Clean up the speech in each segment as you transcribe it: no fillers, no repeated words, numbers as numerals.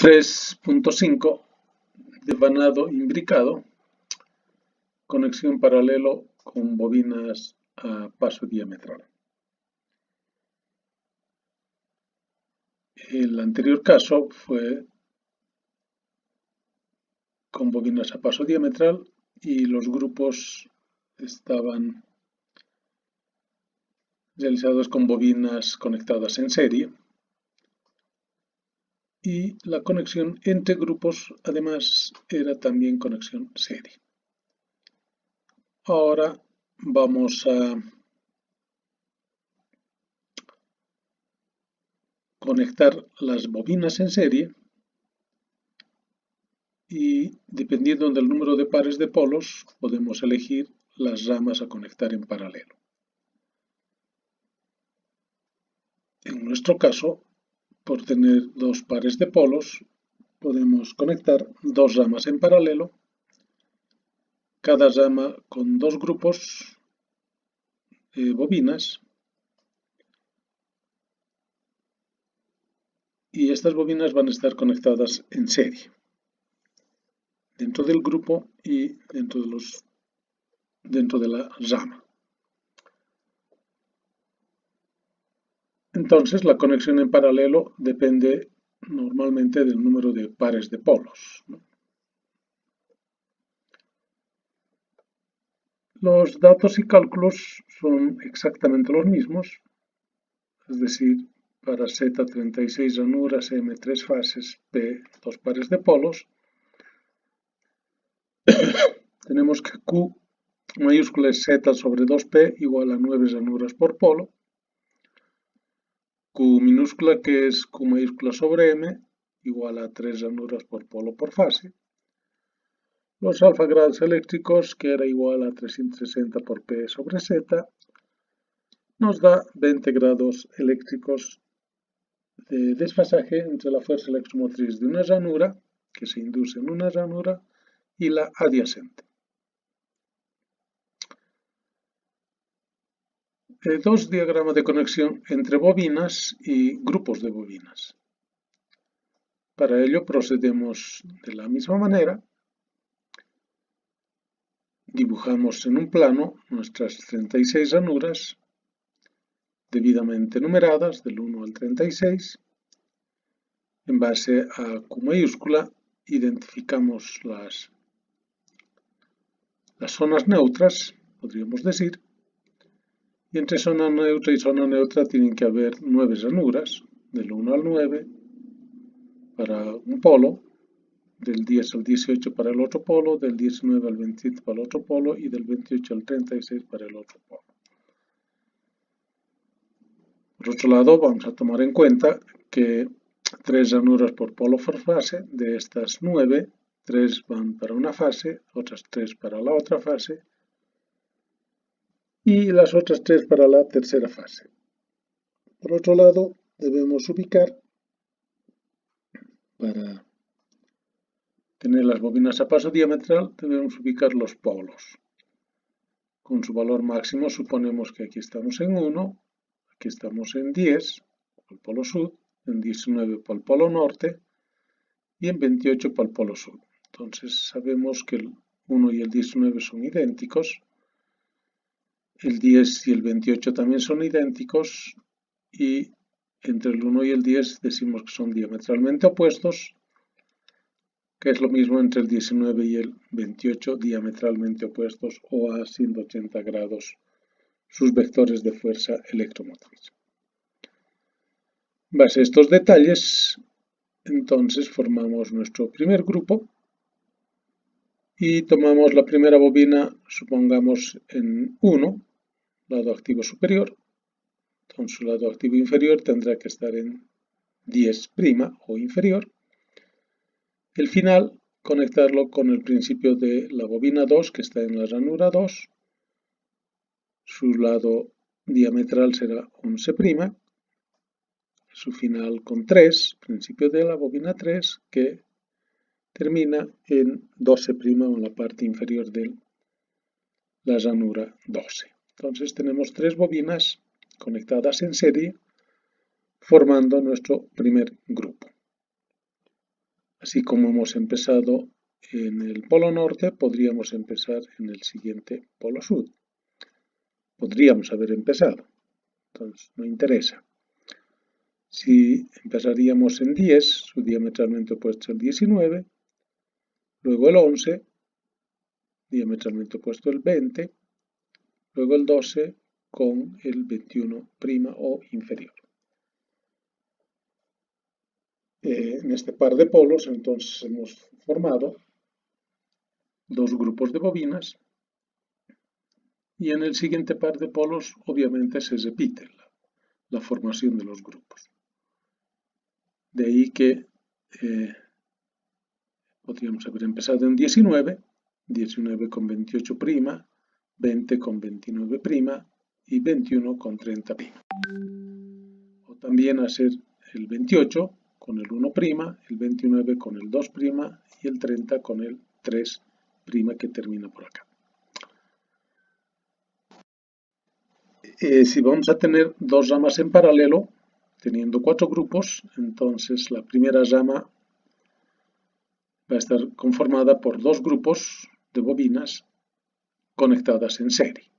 3.5 de vanado imbricado, conexión paralelo con bobinas a paso diametral. El anterior caso fue con bobinas a paso diametral y los grupos estaban realizados con bobinas conectadas en serie. Y la conexión entre grupos, además, era también conexión serie. Ahora vamos a conectar las bobinas en serie y, dependiendo del número de pares de polos, podemos elegir las ramas a conectar en paralelo. En nuestro caso, por tener dos pares de polos, podemos conectar dos ramas en paralelo, cada rama con dos grupos de bobinas, y estas bobinas van a estar conectadas en serie, dentro del grupo y dentro de la rama. Entonces, la conexión en paralelo depende normalmente del número de pares de polos, ¿no? Los datos y cálculos son exactamente los mismos, es decir, para Z 36 ranuras, M 3 fases, P 2 pares de polos, tenemos que Q mayúscula es Z sobre 2P igual a 9 ranuras por polo, Q minúscula, que es Q mayúscula sobre M, igual a 3 ranuras por polo por fase. Los alfa grados eléctricos, que era igual a 360 por P sobre Z, nos da 20 grados eléctricos de desfasaje entre la fuerza electromotriz de una ranura, que se induce en una ranura, y la adyacente. Dos diagramas de conexión entre bobinas y grupos de bobinas. Para ello procedemos de la misma manera. Dibujamos en un plano nuestras 36 ranuras, debidamente numeradas del 1 al 36. En base a Q mayúscula, identificamos las zonas neutras, podríamos decir, y entre zona neutra y zona neutra tienen que haber 9 ranuras, del 1 al 9 para un polo, del 10 al 18 para el otro polo, del 19 al 27 para el otro polo y del 28 al 36 para el otro polo. Por otro lado, vamos a tomar en cuenta que 3 ranuras por polo por fase, de estas 9, 3 van para una fase, otras 3 para la otra fase y las otras 3 para la tercera fase. Por otro lado, debemos ubicar, para tener las bobinas a paso diametral, debemos ubicar los polos. Con su valor máximo suponemos que aquí estamos en 1, aquí estamos en 10, para el polo sur, en 19 para el polo norte y en 28 para el polo sur. Entonces sabemos que el 1 y el 19 son idénticos, el 10 y el 28 también son idénticos y entre el 1 y el 10 decimos que son diametralmente opuestos, que es lo mismo entre el 19 y el 28 diametralmente opuestos o a 180 grados sus vectores de fuerza electromotriz. En base a estos detalles, entonces formamos nuestro primer grupo y tomamos la primera bobina, supongamos en 1, lado activo superior. Entonces su lado activo inferior tendrá que estar en 10' o inferior. El final, conectarlo con el principio de la bobina 2 que está en la ranura 2. Su lado diametral será 11'. Su final con 3, principio de la bobina 3, que termina en 12' en la parte inferior de la ranura 12. Entonces tenemos 3 bobinas conectadas en serie, formando nuestro primer grupo. Así como hemos empezado en el polo norte, podríamos empezar en el siguiente polo sur. Podríamos haber empezado, entonces no interesa. Si empezaríamos en 10, su diametralmente opuesto el 19, luego el 11, diametralmente opuesto el 20, luego el 12 con el 21' o inferior. En este par de polos, entonces, hemos formado dos grupos de bobinas y en el siguiente par de polos, obviamente, se repite la formación de los grupos. De ahí que podríamos haber empezado en 19, 19 con 28', 20 con 29' y 21 con 30'. O también hacer el 28 con el 1', el 29 con el 2' y el 30 con el 3' que termina por acá. Si vamos a tener dos ramas en paralelo, teniendo 4 grupos, entonces la primera rama va a estar conformada por 2 grupos de bobinas conectadas en serie.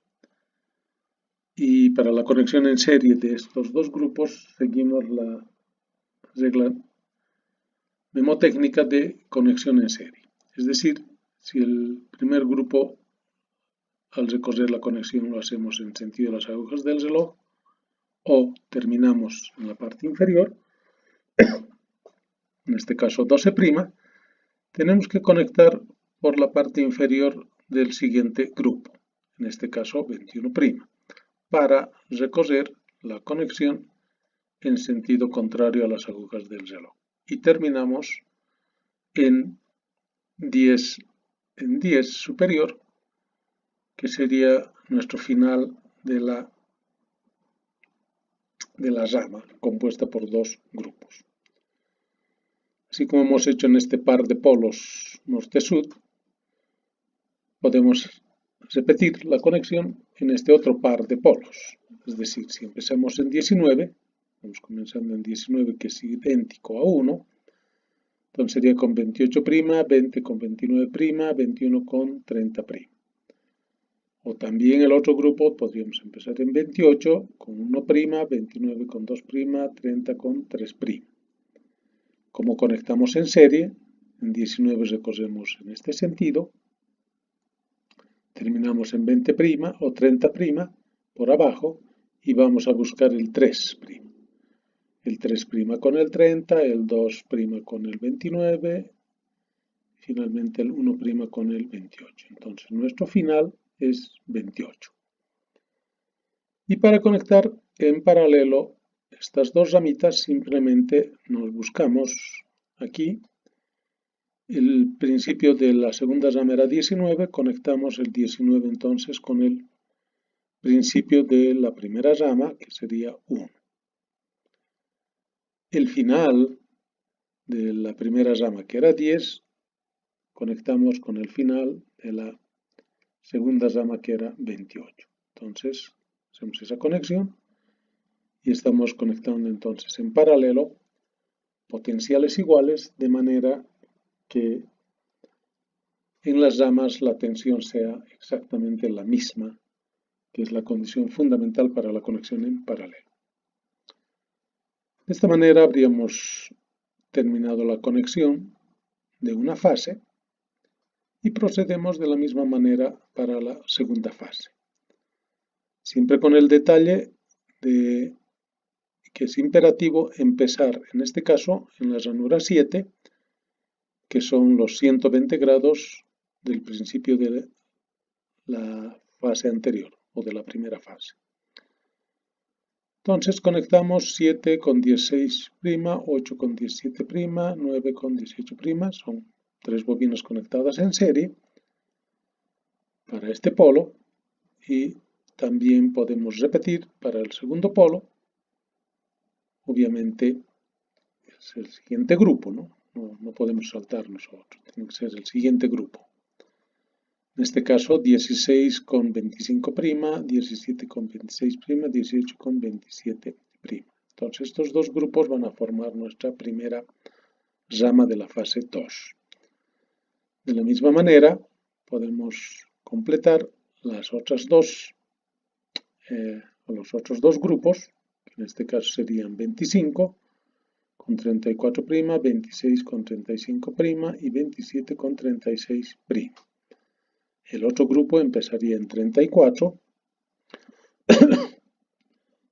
Y para la conexión en serie de estos 2 grupos seguimos la regla mnemotécnica de conexión en serie. Es decir, si el primer grupo al recorrer la conexión lo hacemos en sentido de las agujas del reloj o terminamos en la parte inferior, en este caso 12', tenemos que conectar por la parte inferior del siguiente grupo, en este caso 21', para recorrer la conexión en sentido contrario a las agujas del reloj. Y terminamos en 10 superior, que sería nuestro final de la rama, compuesta por 2 grupos. Así como hemos hecho en este par de polos norte-sur, podemos repetir la conexión en este otro par de polos. Es decir, si empezamos en 19, vamos comenzando en 19, que es idéntico a 1, entonces sería con 28', 20 con 29', 21 con 30'. O también el otro grupo podríamos empezar en 28 con 1', 29 con 2', 30 con 3'. Como conectamos en serie, en 19 recorremos en este sentido, terminamos en 20' o 30' por abajo y vamos a buscar el 3'. El 3' con el 30, el 2' con el 29, finalmente el 1' con el 28. Entonces nuestro final es 28. Y para conectar en paralelo estas dos ramitas simplemente nos buscamos aquí el principio de la segunda rama era 19, conectamos el 19 entonces con el principio de la primera rama, que sería 1. El final de la primera rama, que era 10, conectamos con el final de la segunda rama, que era 28. Entonces, hacemos esa conexión y estamos conectando entonces en paralelo potenciales iguales, de manera que en las ramas la tensión sea exactamente la misma, que es la condición fundamental para la conexión en paralelo. De esta manera habríamos terminado la conexión de una fase y procedemos de la misma manera para la segunda fase. Siempre con el detalle de que es imperativo empezar, en este caso, en la ranura 7, que son los 120 grados del principio de la fase anterior o de la primera fase. Entonces conectamos 7 con 16', 8 con 17', 9 con 18', son 3 bobinas conectadas en serie para este polo y también podemos repetir para el segundo polo. Obviamente es el siguiente grupo, no podemos saltarnos a otro, tiene que ser el siguiente grupo. En este caso 16 con 25', 17 con 26', 18 con 27'. Entonces estos dos grupos van a formar nuestra primera rama de la fase 2. De la misma manera, podemos completar los otros dos grupos, que en este caso serían 25 con 34', 26 con 35' y 27 con 36'. El otro grupo empezaría en 34,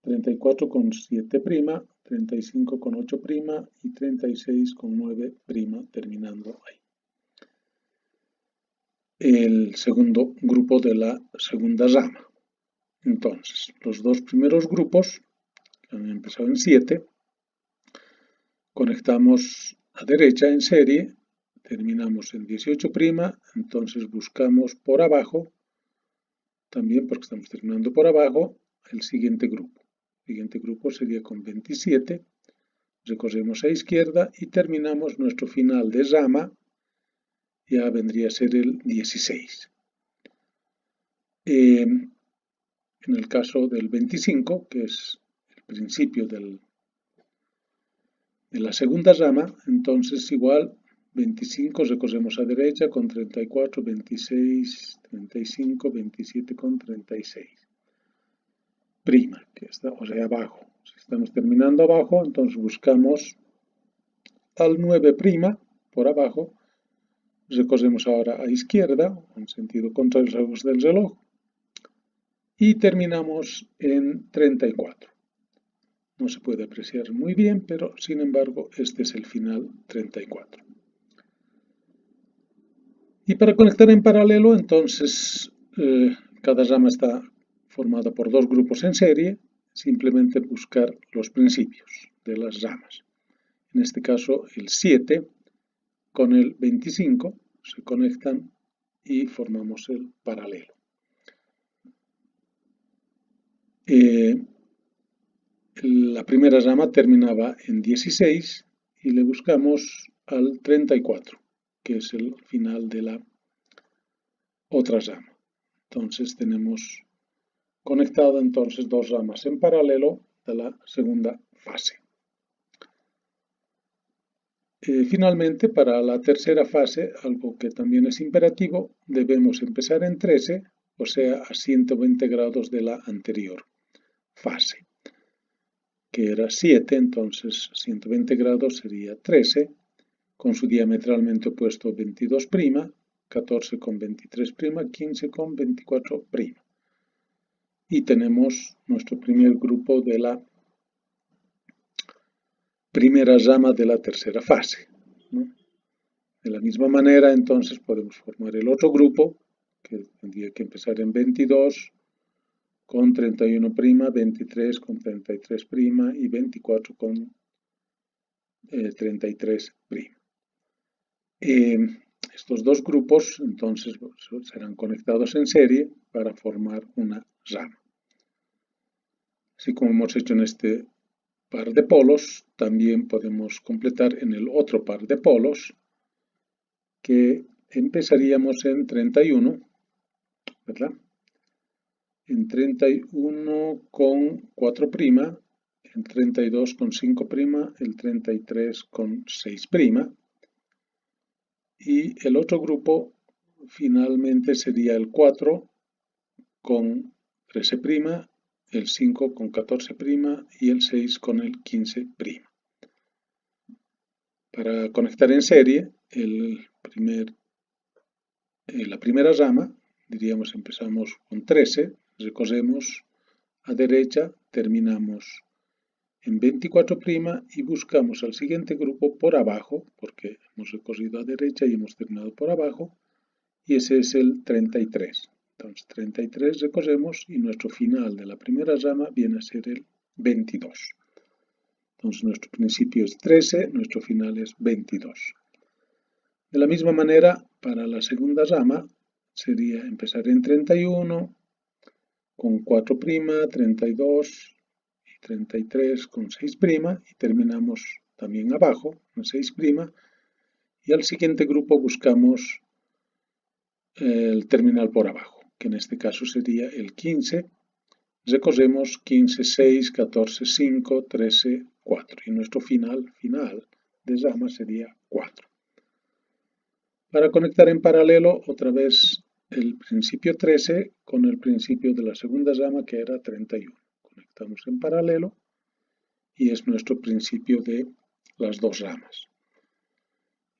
34 con 7', 35 con 8' y 36 con 9', terminando ahí. El segundo grupo de la segunda rama. Entonces, los dos primeros grupos, que han empezado en 7, conectamos a derecha en serie, terminamos en 18', entonces buscamos por abajo, también porque estamos terminando por abajo, el siguiente grupo. El siguiente grupo sería con 27, recorremos a izquierda y terminamos nuestro final de rama, ya vendría a ser el 16. En el caso del 25, que es el principio de la segunda rama, entonces igual 25 recorremos a derecha con 34, 26, 35, 27 con 36. Que está, o sea, abajo. Si estamos terminando abajo, entonces buscamos al 9' por abajo, recorremos ahora a izquierda, en sentido contrario del reloj, y terminamos en 34. No se puede apreciar muy bien, pero sin embargo este es el final 34. Y para conectar en paralelo, entonces cada rama está formada por dos grupos en serie, simplemente buscar los principios de las ramas. En este caso el 7 con el 25 se conectan y formamos el paralelo. La primera rama terminaba en 16 y le buscamos al 34, que es el final de la otra rama. Entonces tenemos conectado entonces dos ramas en paralelo de la segunda fase. Finalmente, para la tercera fase, algo que también es imperativo, debemos empezar en 13, o sea, a 120 grados de la anterior fase, que era 7, entonces 120 grados sería 13, con su diametralmente opuesto 22', 14 con 23', 15 con 24'. Y tenemos nuestro primer grupo de la primera rama de la tercera fase, ¿no? De la misma manera, entonces, podemos formar el otro grupo, que tendría que empezar en 22, con 31', 23 con 33' y 24 con 33'. Estos dos grupos, entonces, serán conectados en serie para formar una rama. Así como hemos hecho en este par de polos, también podemos completar en el otro par de polos, que empezaríamos en 31, ¿verdad? En 31 con 4', el 32 con 5', el 33 con 6', y el otro grupo finalmente sería el 4 con 13', el 5 con 14' y el 6 con el 15'. Para conectar en serie, la primera rama, diríamos, empezamos con 13, recorremos a derecha, terminamos en 24' y buscamos al siguiente grupo por abajo, porque hemos recorrido a derecha y hemos terminado por abajo, y ese es el 33. Entonces 33 recorremos y nuestro final de la primera rama viene a ser el 22. Entonces nuestro principio es 13, nuestro final es 22. De la misma manera, para la segunda rama sería empezar en 31, con 4', 32 y 33 con 6', y terminamos también abajo, en 6', y al siguiente grupo buscamos el terminal por abajo, que en este caso sería el 15, recorremos 15, 6, 14, 5, 13, 4, y nuestro final de rama sería 4. Para conectar en paralelo, otra vez el principio 13 con el principio de la segunda rama, que era 31. Conectamos en paralelo y es nuestro principio de las dos ramas.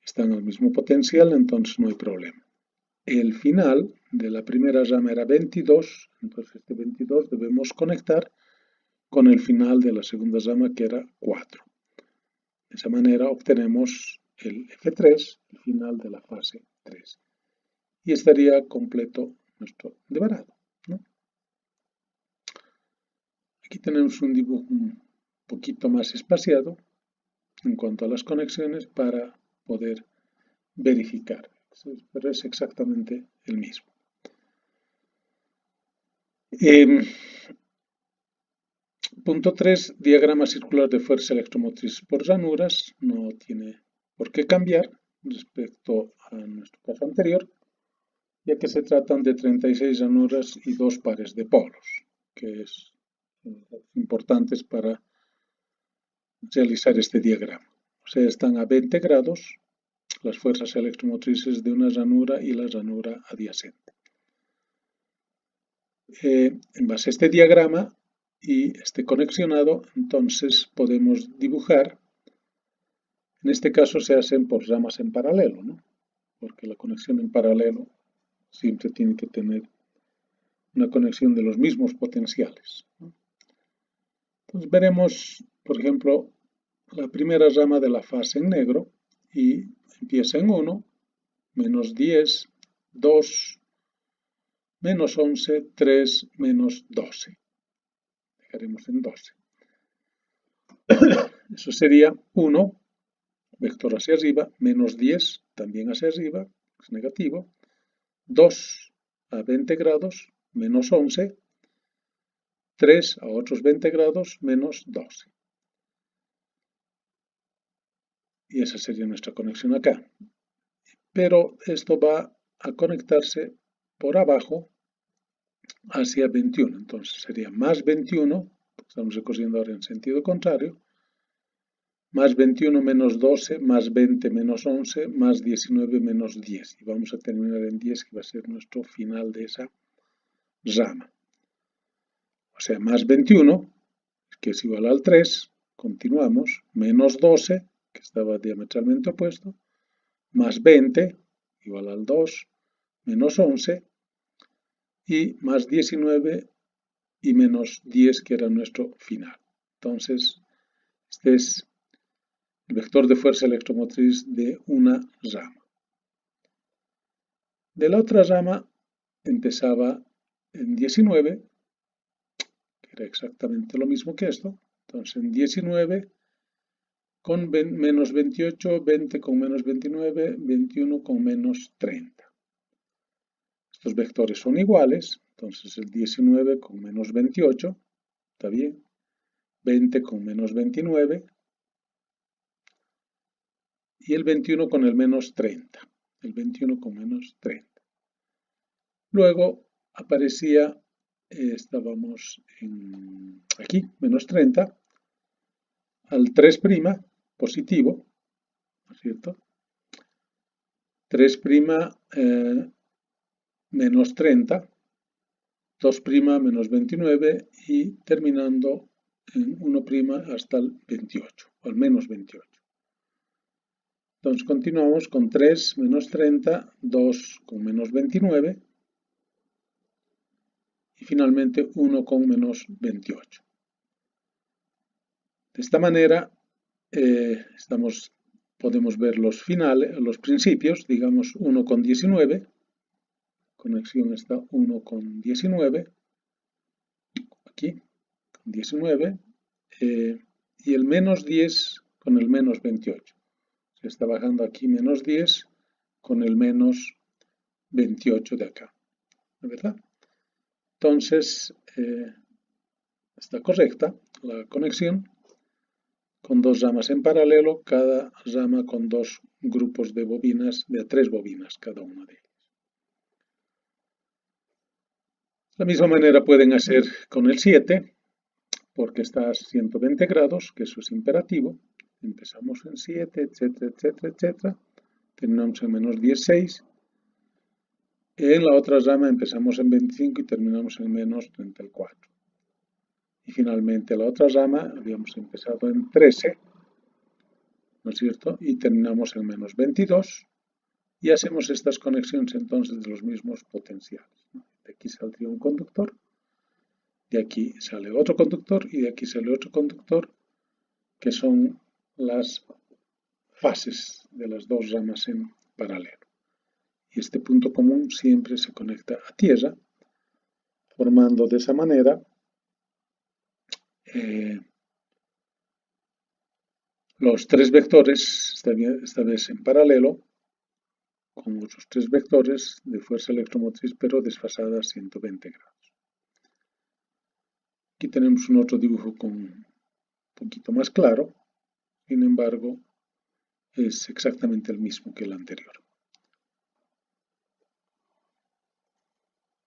Están al mismo potencial, entonces no hay problema. El final de la primera rama era 22, entonces este 22 debemos conectar con el final de la segunda rama, que era 4. De esa manera obtenemos el F3, el final de la fase 3. Y estaría completo nuestro debarado, ¿no? Aquí tenemos un dibujo un poquito más espaciado en cuanto a las conexiones para poder verificar, pero es exactamente el mismo. Punto 3, diagrama circular de fuerza electromotriz por ranuras. No tiene por qué cambiar respecto a nuestro caso anterior, ya que se tratan de 36 ranuras y 2 pares de polos, que es importantes para realizar este diagrama. O sea, están a 20 grados las fuerzas electromotrices de una ranura y la ranura adyacente. En base a este diagrama y este conexionado, entonces podemos dibujar. En este caso se hacen por ramas en paralelo, ¿no? Porque la conexión en paralelo siempre tiene que tener una conexión de los mismos potenciales, ¿no? Entonces veremos, por ejemplo, la primera rama de la fase en negro y empieza en 1, menos 10, 2, menos 11, 3, menos 12. Dejaremos en 12. Eso sería 1, vector hacia arriba, menos 10, también hacia arriba, es negativo. 2 a 20 grados, menos 11. 3 a otros 20 grados, menos 12. Y esa sería nuestra conexión acá. Pero esto va a conectarse por abajo hacia 21. Entonces sería más 21, estamos recorriendo ahora en sentido contrario, más 21 menos 12, más 20 menos 11, más 19 menos 10. Y vamos a terminar en 10, que va a ser nuestro final de esa rama. O sea, más 21, que es igual al 3, continuamos, menos 12, que estaba diametralmente opuesto, más 20, igual al 2, menos 11, y más 19 y menos 10, que era nuestro final. Entonces, este es el vector de fuerza electromotriz de una rama. De la otra rama empezaba en 19, que era exactamente lo mismo que esto. Entonces, en 19 con menos 28, 20 con menos 29, 21 con menos 30. Estos vectores son iguales, entonces el 19 con menos 28, está bien, 20 con menos 29 y el 21 con el menos 30, el 21 con menos 30. Luego aparecía, estábamos aquí, menos 30, al 3' positivo, ¿no es cierto? 3' menos 30, 2' menos 29 y terminando en 1' hasta el 28, o al menos 28. Entonces continuamos con 3 menos 30, 2 con menos 29 y finalmente 1 con menos 28. De esta manera podemos ver los finales, los principios, digamos 1 con 19, conexión está 1 con 19, aquí, con 19, y el menos 10 con el menos 28. Se está bajando aquí menos 10 con el menos 28 de acá, ¿verdad? Entonces, está correcta la conexión con dos ramas en paralelo, cada rama con dos grupos de bobinas, de 3 bobinas cada una de ellas. De la misma manera pueden hacer con el 7, porque está a 120 grados, que eso es imperativo. empezamos en 7, etcétera, etcétera, etcétera, terminamos en menos 16. En la otra rama empezamos en 25 y terminamos en menos 34. Y finalmente la otra rama habíamos empezado en 13, ¿no es cierto? Y terminamos en menos 22. Y hacemos estas conexiones entonces de los mismos potenciales, ¿no? De aquí saldría un conductor, de aquí sale otro conductor y de aquí sale otro conductor, que son las fases de las dos ramas en paralelo. Y este punto común siempre se conecta a tierra, formando de esa manera los tres vectores, esta vez en paralelo, con otros tres vectores de fuerza electromotriz, pero desfasada a 120 grados. Aquí tenemos un otro dibujo con un poquito más claro, sin embargo, es exactamente el mismo que el anterior.